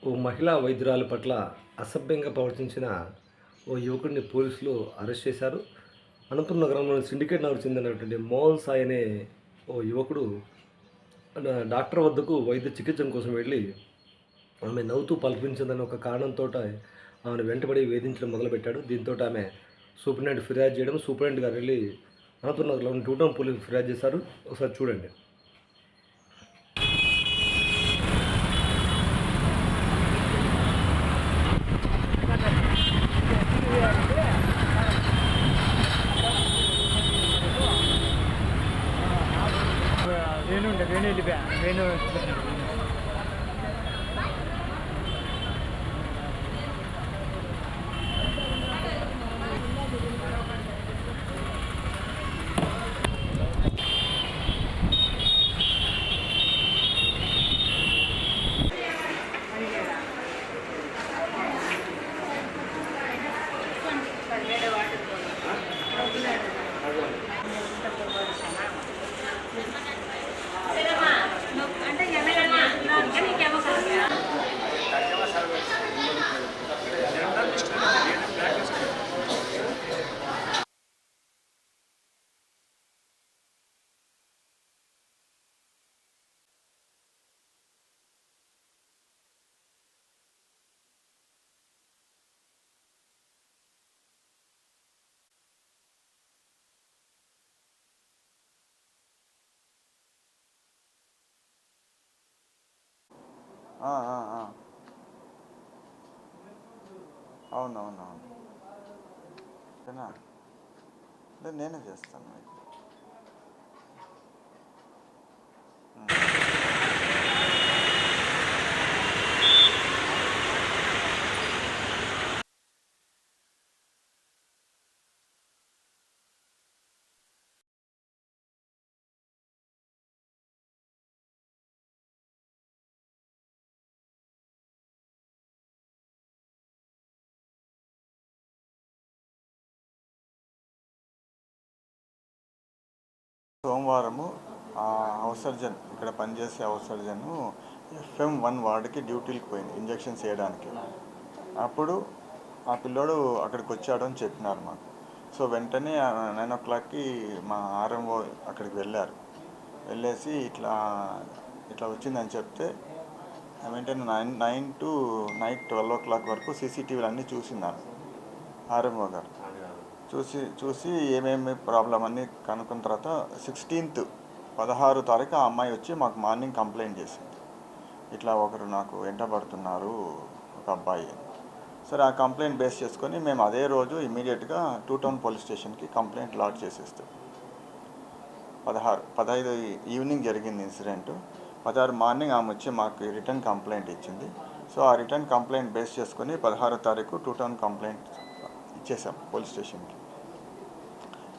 ఓ మహిళా వైద్యురాలి పట్ల అసభ్యంగా ప్రవర్తించిన ఓ యువకుడిని పోలీసులు అరెస్ట్ చేశారు. అనంతపురం నగరంలోని సిండికేట్ నగర్‌కు చెందినటువంటి మోహన్ సాయి అనే ఓ యువకుడు డాక్టర్ వద్దకు వైద్య చికిత్స కోసం వెళ్ళి ఆమె నవ్వుతూ పలకరించిందని ఒక కారణంతోటి ఆమెను వెంటబడి వేధించడం మొదలుపెట్టాడు. దీంతోటి ఆమె సూపరింటెండెంట్‌కి ఫిర్యాదు చేయడం, సూపరింటెండెంట్ గారు వెళ్లి అనంతపురం నగరంలోని 2 టౌన్ పోలీసులకు ఫిర్యాదు చేశారు. ఒకసారి చూడండి. వేణు వెళ్ళిపోయా వేణు అవునవునవును. ఓకేనా? లేదు నేనే చేస్తాను మీకు. సోమవారము హౌస్ సర్జన్ ఇక్కడ పనిచేసే హౌస్ సర్జన్ FM1 వార్డుకి డ్యూటీలకు పోయింది ఇంజెక్షన్స్ వేయడానికి. అప్పుడు ఆ పిల్లోడు అక్కడికి వచ్చాడు అని చెప్పినారు మాకు. సో వెంటనే 9 o'clockకి మా RMO అక్కడికి వెళ్ళారు. వెళ్ళేసి ఇట్లా ఇట్లా వచ్చిందని చెప్తే వెంటనే 9 to నైట్ 12 o'clock వరకు CCTVలు అన్నీ చూసినారు RMO గారు. చూసి ఏమేమి ప్రాబ్లం అన్నీ కనుక్కున్న తర్వాత 16 తారీఖు ఆ అమ్మాయి వచ్చి మాకు మార్నింగ్ కంప్లైంట్ చేసింది. ఇట్లా ఒకరు నాకు వెంటబడుతున్నారు ఒక అబ్బాయి. సరే ఆ కంప్లైంట్ బేస్ చేసుకొని మేము అదే రోజు ఇమీడియట్గా 2 టౌన్ పోలీస్ స్టేషన్కి కంప్లైంట్ లాడ్జ్ చేసేస్తాం. 15 ఈవినింగ్ జరిగింది ఇన్సిడెంట్. 16 మార్నింగ్ ఆమె వచ్చి మాకు రిటర్న్ కంప్లైంట్ ఇచ్చింది. సో ఆ రిటర్న్ కంప్లైంట్ బేస్ చేసుకొని 16 తారీఖు 2 టౌన్ కంప్లైంట్ ఇచ్చేసాం పోలీస్ స్టేషన్కి.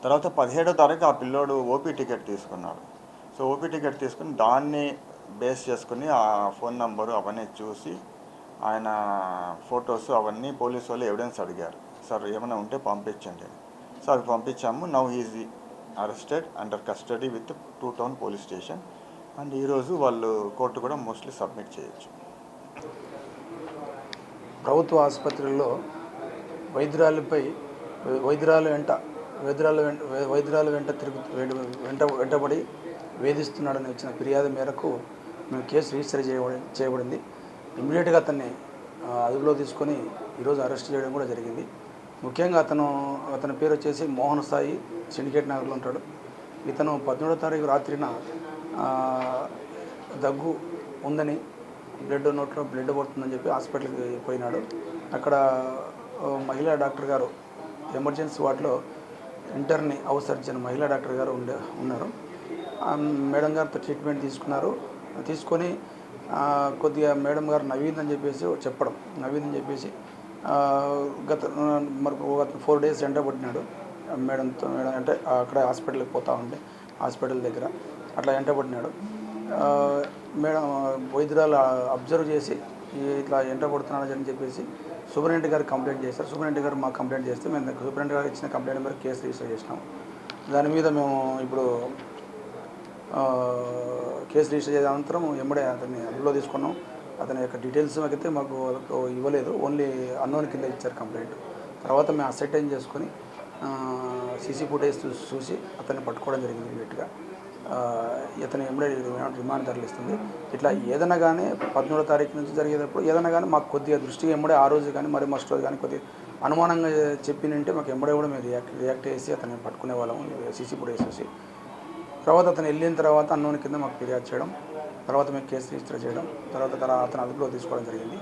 తర్వాత 17వ తారీఖు ఆ పిల్లోడు ఓపీ టికెట్ తీసుకున్నాడు. సో ఓపీ టికెట్ తీసుకుని దాన్ని బేస్ చేసుకుని ఆ ఫోన్ నంబరు అవన్నీ చూసి ఆయన ఫొటోస్ అవన్నీ పోలీసు వాళ్ళు ఎవిడెన్స్ అడిగారు. సార్ ఏమైనా ఉంటే పంపించండి. సో అవి పంపించాము. Now is arrested under custody with 2 town police station. And ఈరోజు వాళ్ళు కోర్టు కూడా మోస్ట్లీ సబ్మిట్ చేయొచ్చు. ప్రభుత్వ ఆసుపత్రుల్లో వైద్యురాలు వెంటబడి వేధిస్తున్నాడని వచ్చిన ఫిర్యాదు మేరకు మేము కేసు రిజిస్టర్ చేయబడింది. ఇమ్మీడియట్గా అతన్ని అదుపులో తీసుకొని ఈరోజు అరెస్ట్ చేయడం కూడా జరిగింది. ముఖ్యంగా అతని పేరు వచ్చేసి మోహన్ సాయి, సిండికేట్ నగర్లో ఉంటాడు. ఇతను 17వ తారీఖు రాత్రిన దగ్గు ఉందని నోట్లో బ్లడ్ పడుతుందని చెప్పి హాస్పిటల్కి పోయినాడు. అక్కడ మహిళా డాక్టర్ గారు ఎమర్జెన్సీ వార్డులో ఇంటర్ని హౌస్ సర్జన్ మహిళా డాక్టర్ గారు ఉన్నారు. మేడం గారితో ట్రీట్మెంట్ తీసుకొని కొద్దిగా మేడం గారు నవ్విందని చెప్పేసి మనకు 4 days వెంటబడినాడు. మేడం అంటే అక్కడ హాస్పిటల్కి పోతూ ఉంటే హాస్పిటల్ దగ్గర అట్లా వెంటబడినాడు. మేడం వైద్యురాలు అబ్జర్వ్ చేసి ఇట్లా వెంటబడుతున్నాడని చెప్పేసి సూపరింటెండెంట్ గారికి కంప్లైంట్ చేశారు. సూపరింటెండెంట్ గారు మాకు కంప్లైంట్ చేస్తే మేము సూపరింటెండెంట్ గారు ఇచ్చిన కంప్లైంట్ మేరకు కేసు రిజిస్టర్ చేసినాం. దాని మీద మేము ఇప్పుడు కేసు రిజిస్టర్ చేసిన అనంతరం అతన్ని అదుపులో తీసుకున్నాం. అతని యొక్క డీటెయిల్స్ అయితే మాకు ఇవ్వలేదు, ఓన్లీ అన్నోన్ కింద ఇచ్చారు కంప్లైంట్. తర్వాత మేము అసెటైన్ చేసుకొని సీసీ ఫుటేజ్ చూసి అతన్ని పట్టుకోవడం జరిగింది ఇమీడియట్గా. ఇతను ఎంబడే రిమాండ్ తరలిస్తుంది. ఇట్లా ఏదైనా కానీ 13వ తారీఖు నుంచి జరిగేటప్పుడు ఏదైనా కానీ మాకు కొద్దిగా దృష్టికి ఎంబడే ఆ రోజు కానీ మరి మస్ట్ రోజు కానీ కొద్దిగా అనుమానంగా చెప్పినంటే మాకు ఎంబడే కూడా మేము రియాక్ట్ చేసి అతన్ని పట్టుకునే వాళ్ళం సీసీ ఫుటేజ్ చూసి. తర్వాత అతను వెళ్ళిన తర్వాత అన్నోన్ కింద మాకు ఫిర్యాదు చేయడం, తర్వాత మేము కేసు రిజిస్టర్ చేయడం, తర్వాత అతను అదుపులో తీసుకోవడం జరిగింది.